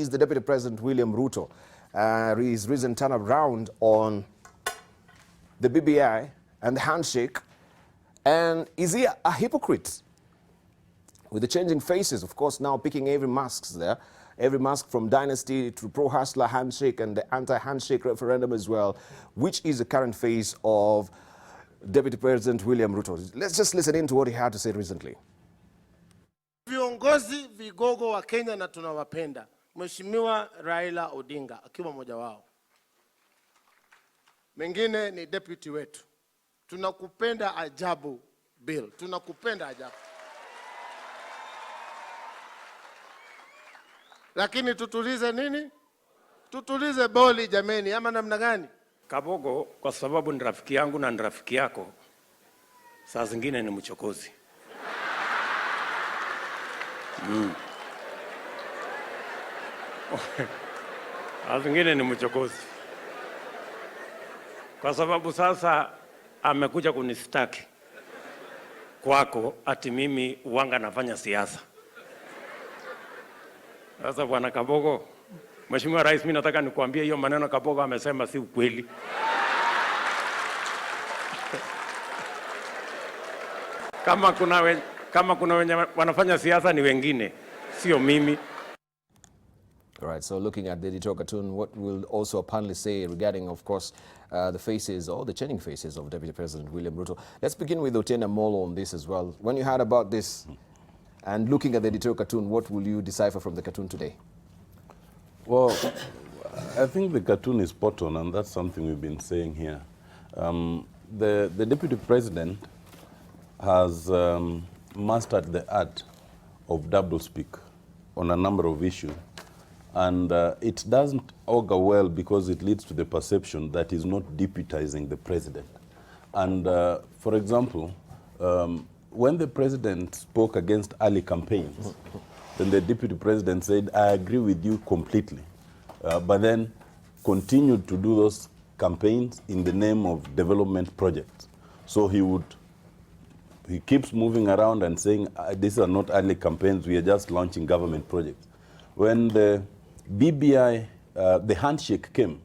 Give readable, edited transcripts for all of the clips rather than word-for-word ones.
is the Deputy President William Ruto. His recent turnaround on the BBI and the handshake. And is he a hypocrite? With the changing faces, of course, now picking every mask there. Every mask from dynasty to pro-hustler handshake and the anti-handshake referendum as well. Which is the current face of Deputy President William Ruto? Let's just listen in to what he had to say recently. Viongozi vigogo wa Kenya na tunawapenda. Mheshimiwa Raila Odinga akiwa mmoja wao. Mengine ni deputy wetu. Tunakupenda ajabu, Bill. Tunakupenda ajabu. Lakini tutulize nini? Tutulize boli jameni, ama namna gani? Kabogo kwa sababu ni rafiki yangu na ni rafiki yako. Saa zingine ni mchokozi. Saa zingine ni mchokozi. Kwa sababu sasa amekuja kunistaki kwako ati mimi uwanga nafanya siasa. Sasa bwana Kabogo, Mheshimiwa Rais, mimi nataka nikuambie hiyo maneno Kabogo amesema si ukweli. Kama kuna wenye wanafanya siasa ni wengine, sio mimi. All right, so looking at the editorial cartoon, what will also apparently say regarding, of course, the faces or the changing faces of Deputy President William Ruto. Let's begin with Otieno Molo on this as well. When you heard about this and looking at the editorial cartoon, what will you decipher from the cartoon today? Well, I think the cartoon is spot on, and that's something we've been saying here. The Deputy President has mastered the art of doublespeak on a number of issues. And it doesn't augur well because it leads to the perception that he's not deputizing the president. And for example, when the president spoke against early campaigns, then the deputy president said, I agree with you completely, but then continued to do those campaigns in the name of development projects. So he keeps moving around and saying, these are not early campaigns, we are just launching government projects. When the BBI, the handshake came,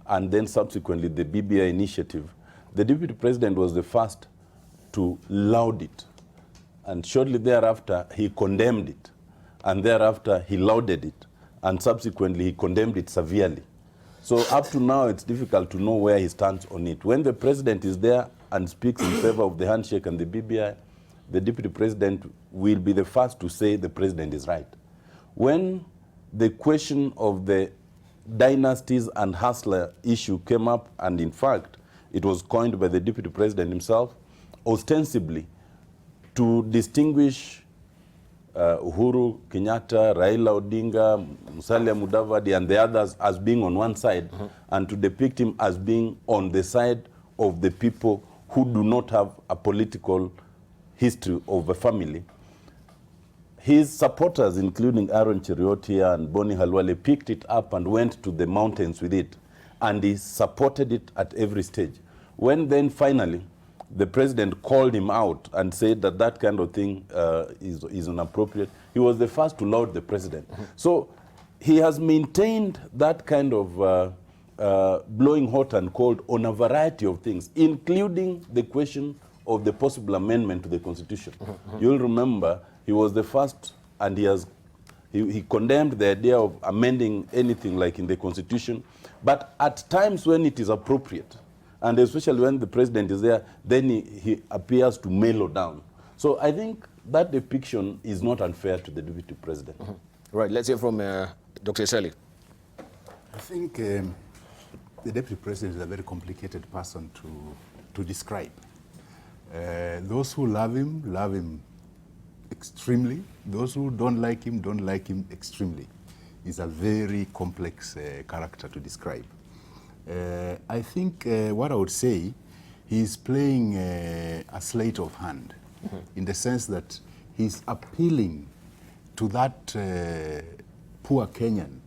and then subsequently the BBI initiative, the deputy president was the first to laud it. And shortly thereafter, he condemned it. And thereafter, he lauded it. And subsequently, he condemned it severely. So up to now, it's difficult to know where he stands on it. When the president is there and speaks in favor of the handshake and the BBI, the deputy president will be the first to say the president is right. When the question of the dynasties and hustler issue came up, and in fact, it was coined by the deputy president himself, ostensibly to distinguish Uhuru Kenyatta, Raila Odinga, Musalia Mudavadi, and the others as being on one side, and to depict him as being on the side of the people who do not have a political history of a family. His supporters, including Aaron Cheruiyot and Boni Halwale, picked it up and went to the mountains with it, and he supported it at every stage. When then finally the president called him out and said that that kind of thing is inappropriate, he was the first to laud the president. So he has maintained that kind of blowing hot and cold on a variety of things, including the question of the possible amendment to the Constitution. You'll remember he was the first, and he condemned the idea of amending anything like in the Constitution. But at times when it is appropriate, and especially when the president is there, then he appears to mellow down. So I think that depiction is not unfair to the deputy president. Right, let's hear from Dr. Shelley. I think the deputy president is a very complicated person to describe. Those who love him extremely. Those who don't like him extremely. He's a very complex character to describe. I think what I would say, he's playing a sleight of hand, in the sense that he's appealing to that poor Kenyan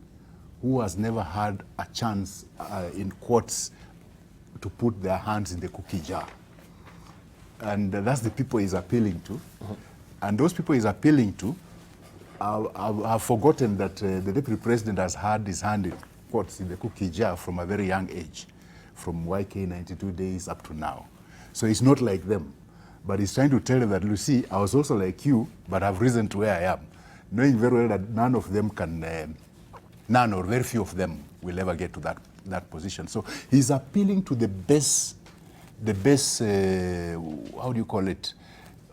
who has never had a chance, in quotes, to put their hands in the cookie jar. And that's the people he's appealing to. And those people he's appealing to I've forgotten that the deputy president has had his hand in quotes in the cookie jar from a very young age, from YK 92 days up to now. So it's not like them. But he's trying to tell them that, you see, I was also like you, but I've risen to where I am, knowing very well that none of them can, none or very few of them will ever get to that position. So he's appealing to the best, how do you call it,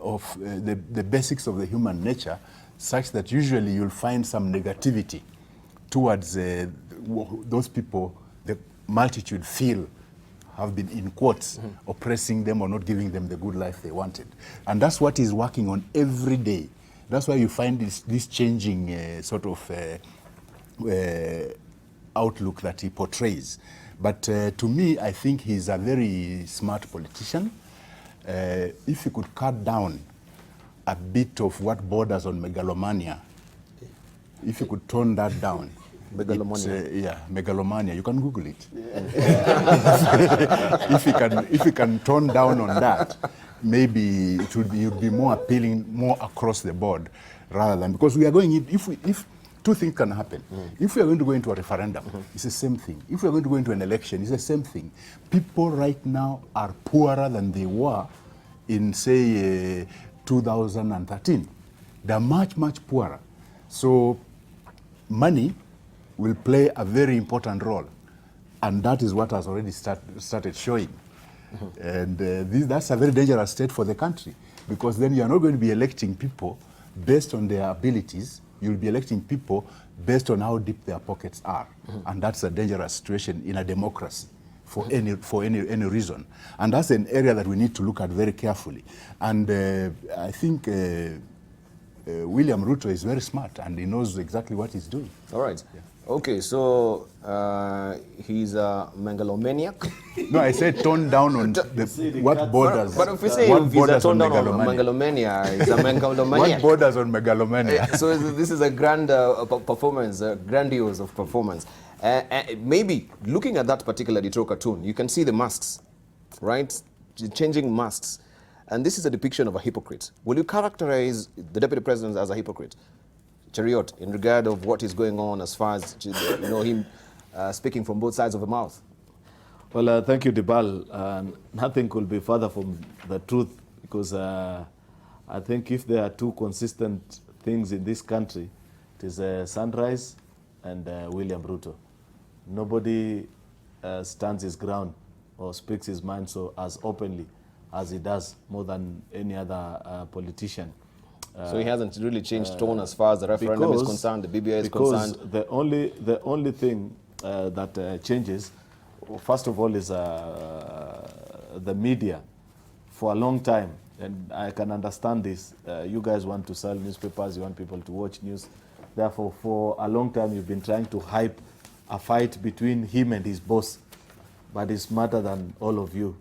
of the basics of the human nature, such that usually you'll find some negativity towards those people the multitude feel have been, in quotes, oppressing them or not giving them the good life they wanted. And that's what he's working on every day. That's why you find this changing sort of outlook that he portrays. But to me, I think he's a very smart politician. If he could cut down a bit of what borders on megalomania, if you could tone that down. Megalomania. Yeah, megalomania. You can Google it. If you can tone down on that, maybe it would be more appealing, more across the board, rather than, because we are going in, if two things can happen. If we are going to go into a referendum, it's the same thing. If we are going to go into an election, it's the same thing. People right now are poorer than they were in, say, 2013. They're much, much poorer. So money will play a very important role. And that is what has already started showing. And that's a very dangerous state for the country, because then you are not going to be electing people based on their abilities. You'll be electing people based on how deep their pockets are. And that's a dangerous situation in a democracy for any reason. And that's an area that we need to look at very carefully. And I think William Ruto is very smart, and he knows exactly what he's doing. All right. Yeah. Okay, so he's a megalomaniac. No, I said tone down on what borders. But if we say he's a tone down on megalomania, he's a megalomaniac. What borders on megalomania? So this is a grand performance, grandiose of performance. Maybe looking at that particular Ditro cartoon, you can see the masks, right? Changing masks. And this is a depiction of a hypocrite. Will you characterize the deputy president as a hypocrite? Cheruiyot, in regard of what is going on as far as him speaking from both sides of the mouth. Well, thank you, Dibal. Nothing could be further from the truth, because I think if there are two consistent things in this country, it is Sunrise and William Ruto. Nobody stands his ground or speaks his mind so as openly as he does, more than any other politician. So he hasn't really changed tone as far as the referendum is concerned, the BBI is concerned? Because the only thing that changes, first of all, is the media. For a long time, and I can understand this, you guys want to sell newspapers, you want people to watch news. Therefore, for a long time, you've been trying to hype a fight between him and his boss. But it's smarter than all of you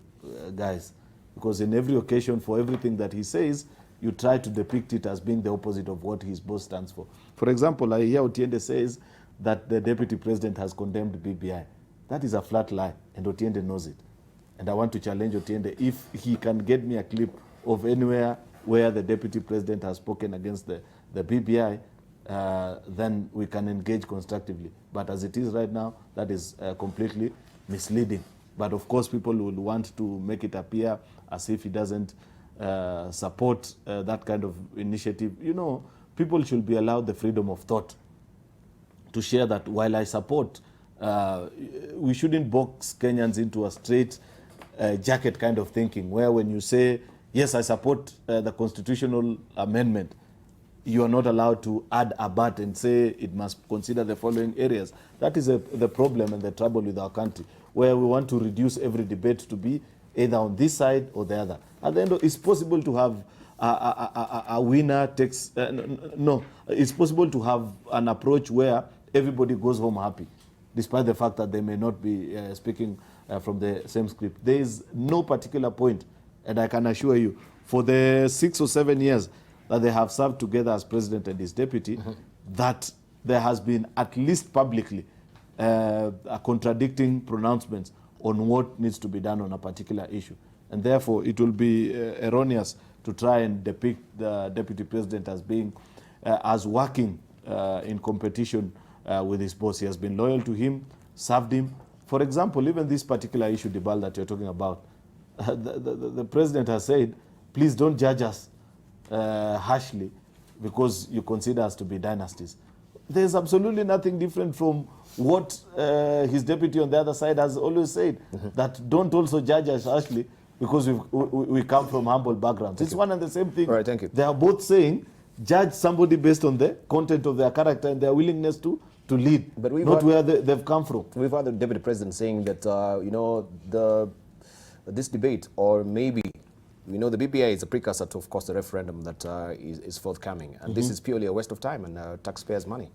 guys. Because in every occasion, for everything that he says, you try to depict it as being the opposite of what his boss stands for. For example, I hear Otiende says that the deputy president has condemned BBI. That is a flat lie, and Otiende knows it. And I want to challenge Otiende, if he can get me a clip of anywhere where the deputy president has spoken against the BBI, then we can engage constructively. But as it is right now, that is completely misleading. But of course, people will want to make it appear as if he doesn't support that kind of initiative. You know, people should be allowed the freedom of thought to share that. While I support, we shouldn't box Kenyans into a straight jacket kind of thinking, where when you say, yes, I support the constitutional amendment, you are not allowed to add a but and say it must consider the following areas. That is the problem and the trouble with our country, where we want to reduce every debate to be either on this side or the other. At the end, it's possible to have a winner takes, no, it's possible to have an approach where everybody goes home happy, despite the fact that they may not be speaking from the same script. There is no particular point, and I can assure you, for the 6 or 7 years that they have served together as president and his deputy, that there has been, at least publicly, contradicting pronouncements on what needs to be done on a particular issue. And therefore, it will be erroneous to try and depict the deputy president as being as working in competition with his boss. He has been loyal to him, served him. For example, even this particular issue, Dibal, that you're talking about, the president has said, please don't judge us harshly because you consider us to be dynasties. There's absolutely nothing different from what his deputy on the other side has always said, that don't also judge us harshly because we come from humble backgrounds. It's one and the same thing. All right, thank you. They are both saying, judge somebody based on the content of their character and their willingness to lead, But we've not had- where they've come from. We've had the deputy president saying that, this debate, or maybe, the BBI is a precursor to, of course, the referendum that is forthcoming. And this is purely a waste of time and taxpayers' money.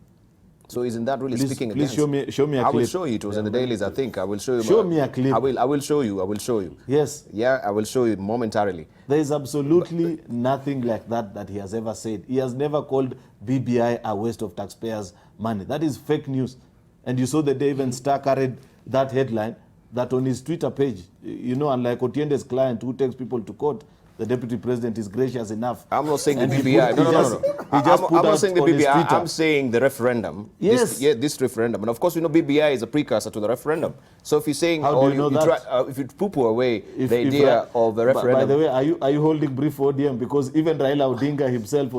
So isn't that really speaking Please against? show me a I will clip. show you. It was in the dailies, I think. I will show you. Show me a clip. I will show you. Yes. Yeah, I will show you momentarily. There is absolutely nothing like that he has ever said. He has never called BBI a waste of taxpayers' money. That is fake news. And you saw the day even Star carried that headline, that on his Twitter page, unlike Otiende's client who takes people to court, the deputy president is gracious enough. I'm not saying the And he BBI. put- No. He just put I'm not out saying the on his BBI. Twitter. I'm saying the referendum. Yes. This referendum. And of course, BBI is a precursor to the referendum. So if you're saying, How do you know that? if you poo-poo away If- the if idea Ra- of the By referendum. the way, are you holding brief for ODM? Because even Raila Odinga himself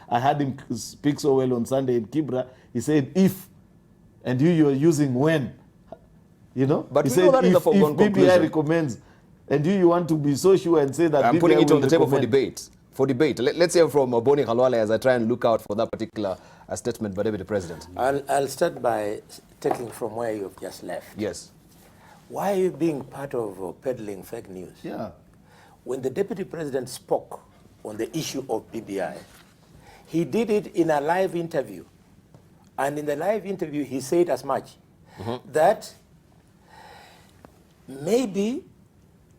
I had him speak so well on Sunday in Kibra. He said if, and you are using when. But he we know that is a if foregone BBI conclusion. recommends, and you want to be so sure and say that I'm BBI putting it will on the table for recommend. debate. For debate. Let's hear from Boni Khalwale as I try and look out for that particular statement by Deputy President. I'll start by taking from where you've just left. Yes. Why are you being part of peddling fake news? Yeah. When the Deputy President spoke on the issue of BBI, he did it in a live interview. And in the live interview, he said as much, that maybe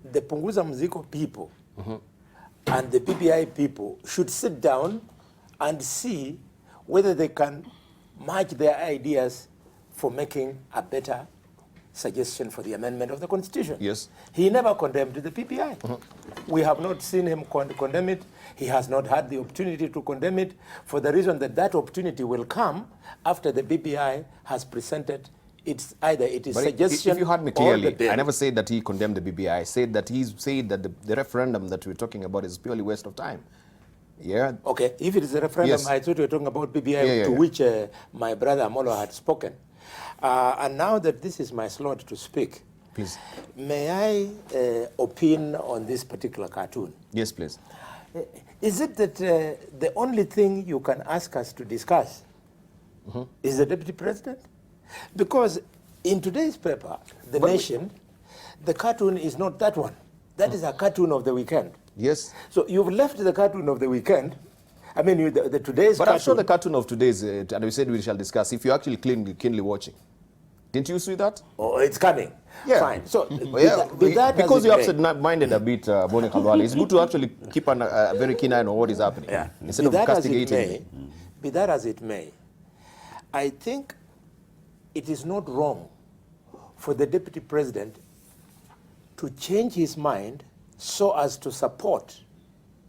the Punguza Mziko people and the BBI people should sit down and see whether they can match their ideas for making a better suggestion for the amendment of the Constitution. Yes. He never condemned the PPI. We have not seen him condemn it. He has not had the opportunity to condemn it for the reason that that opportunity will come after the BBI has presented its either it is But suggestion if you heard me or clearly, the bill. I never said that he condemned the BBI. I said that he said that the referendum that we're talking about is purely waste of time. Yeah. Okay, if it is a referendum, Yes. I thought you were talking about BBI, Yeah, to yeah. which my brother Amolo had spoken. And now that this is my slot to speak, Please. may I opine on this particular cartoon? Yes, please. Is it that the only thing you can ask us to discuss is the Deputy President? Because in today's paper, The Nation, the cartoon is not that one. That is a cartoon of the weekend. Yes. So you've left the cartoon of the weekend. I mean, the today's But cartoon. I'm sure the cartoon of today's, and we said we shall discuss, if you're actually keenly watching. Didn't you see that? Oh, it's coming. Yeah. Fine. So, Yeah, be that as because it you're may, absent-minded a bit, Boni Khalwale. It's good to actually keep a very keen eye on what is happening. yeah. Instead Be of that as it castigating. may, be that as it may, I think it is not wrong for the Deputy President to change his mind so as to support,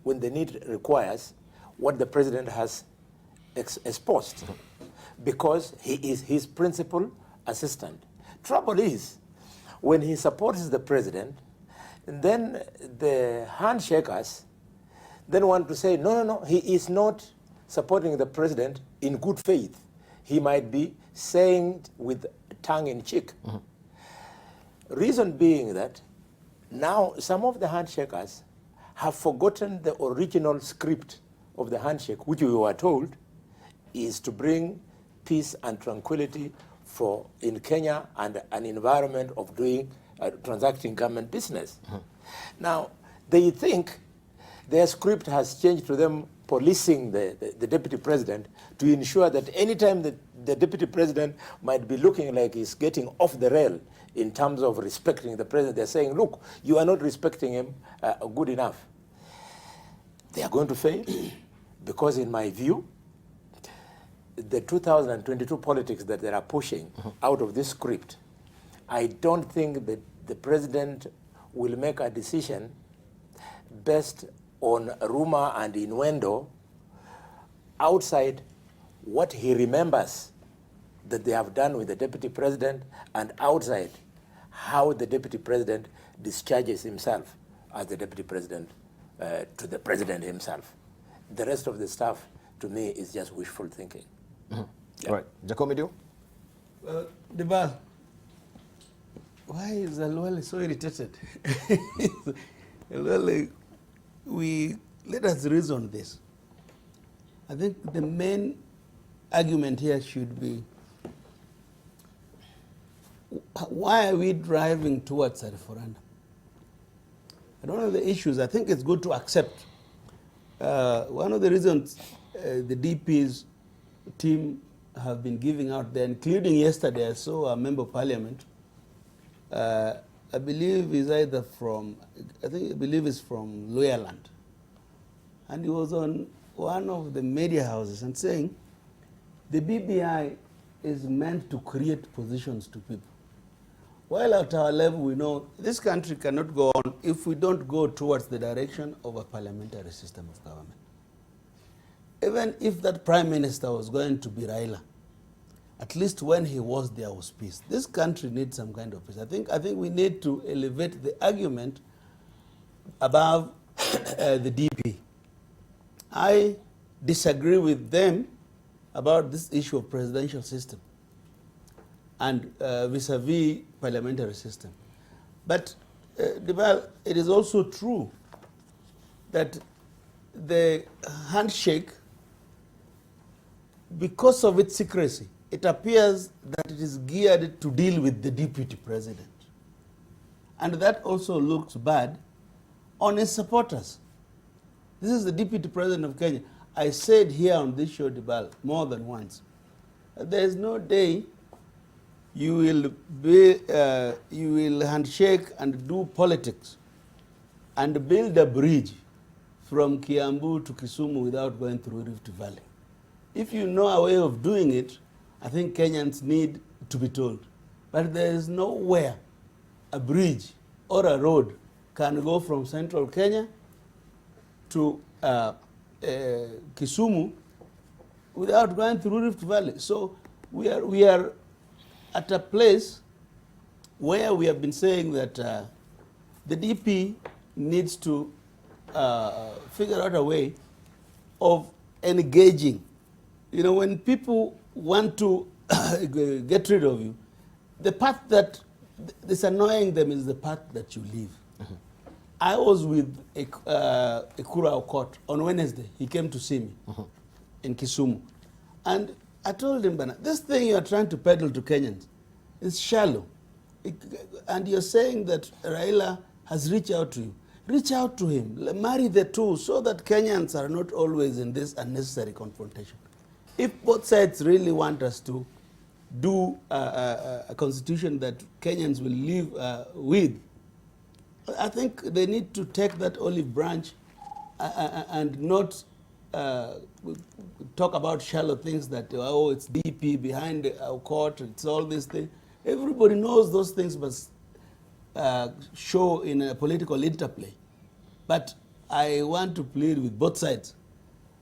when the need requires, what the President has exposed, because he is his principal assistant. Trouble is, when he supports the President, then the handshakers then want to say, no, he is not supporting the President in good faith. He might be saying with tongue in cheek. Reason being that now some of the handshakers have forgotten the original script of the handshake, which we were told is to bring peace and tranquility in Kenya and an environment of doing transacting government business. Now, they think their script has changed to them policing the Deputy President to ensure that anytime the Deputy President might be looking like he's getting off the rail in terms of respecting the President, they're saying, look, you are not respecting him good enough. They are going to fail because, in my view, the 2022 politics that they are pushing out of this script, I don't think that the President will make a decision based on rumor and innuendo outside what he remembers that they have done with the deputy president, and outside how the deputy president discharges himself as the deputy president to the president himself. The rest of the stuff, to me, is just wishful thinking. Yeah. All right, Jacomedio? Debal, why is Alwale so irritated? Alwale, let us reason this. I think the main argument here should be, why are we driving towards a referendum? I don't know the issues. I think it's good to accept. One of the reasons the DP's team have been giving out there, including yesterday, I saw a member of parliament, I believe is either from, I believe it's from Loyaland. And he was on one of the media houses and saying, the BBI is meant to create positions to people. While at our level, we know this country cannot go on if we don't go towards the direction of a parliamentary system of government. Even if that prime minister was going to be Raila, at least when he was there was peace. This country needs some kind of peace. I think we need to elevate the argument above the DP. I disagree with them about this issue of presidential system and vis-a-vis parliamentary system. But it is also true that the handshake, because of its secrecy, it appears that it is geared to deal with the deputy president. And that also looks bad on his supporters. This is the deputy president of Kenya. I said here on this show, Debal, more than once, there is no day you will handshake and do politics and build a bridge from Kiambu to Kisumu without going through Rift Valley. If you know a way of doing it, I think Kenyans need to be told. But there is nowhere a bridge or a road can go from central Kenya to Kisumu without going through Rift Valley. So we are at a place where we have been saying that the DP needs to figure out a way of engaging. You know, when people want to get rid of you, the path that is annoying them is the path that you leave. Mm-hmm. I was with Ekura Court on Wednesday. He came to see me in Kisumu. And I told him, Bana, this thing you are trying to peddle to Kenyans is shallow. And you're saying that Raila has reached out to you. Reach out to him, marry the two, so that Kenyans are not always in this unnecessary confrontation. If both sides really want us to do a constitution that Kenyans will live with, I think they need to take that olive branch and not talk about shallow things that, oh, it's DP behind our court, it's all these things. Everybody knows those things must show in a political interplay. But I want to plead with both sides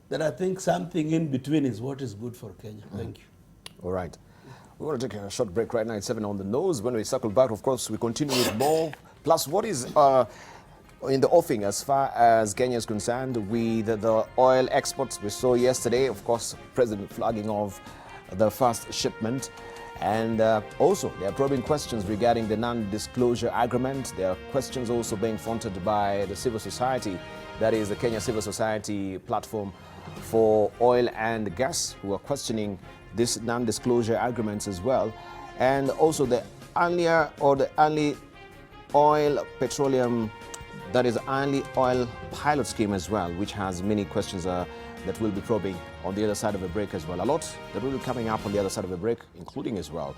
that I think something in between is what is good for Kenya. Thank you. All right. We're going to take a short break right now. It's 7 on the nose. When we circle back, of course, we continue with more. Plus, what is in the offing as far as Kenya is concerned with the oil exports we saw yesterday? Of course, President flagging off the first shipment. And also, there are probing questions regarding the non-disclosure agreement. There are questions also being fronted by the civil society, that is the Kenya Civil Society Platform for Oil and Gas, who are questioning this non-disclosure agreements as well. And also the only oil petroleum, that is only oil pilot scheme as well, which has many questions that will be probing on the other side of a break as well. A lot that will be coming up on the other side of a break, including as well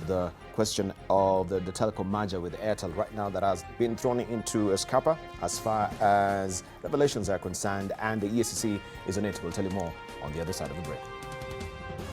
the question of the telecom merger with Airtel right now that has been thrown into a scupper as far as revelations are concerned, and the EACC is on it. We'll tell you more on the other side of the break.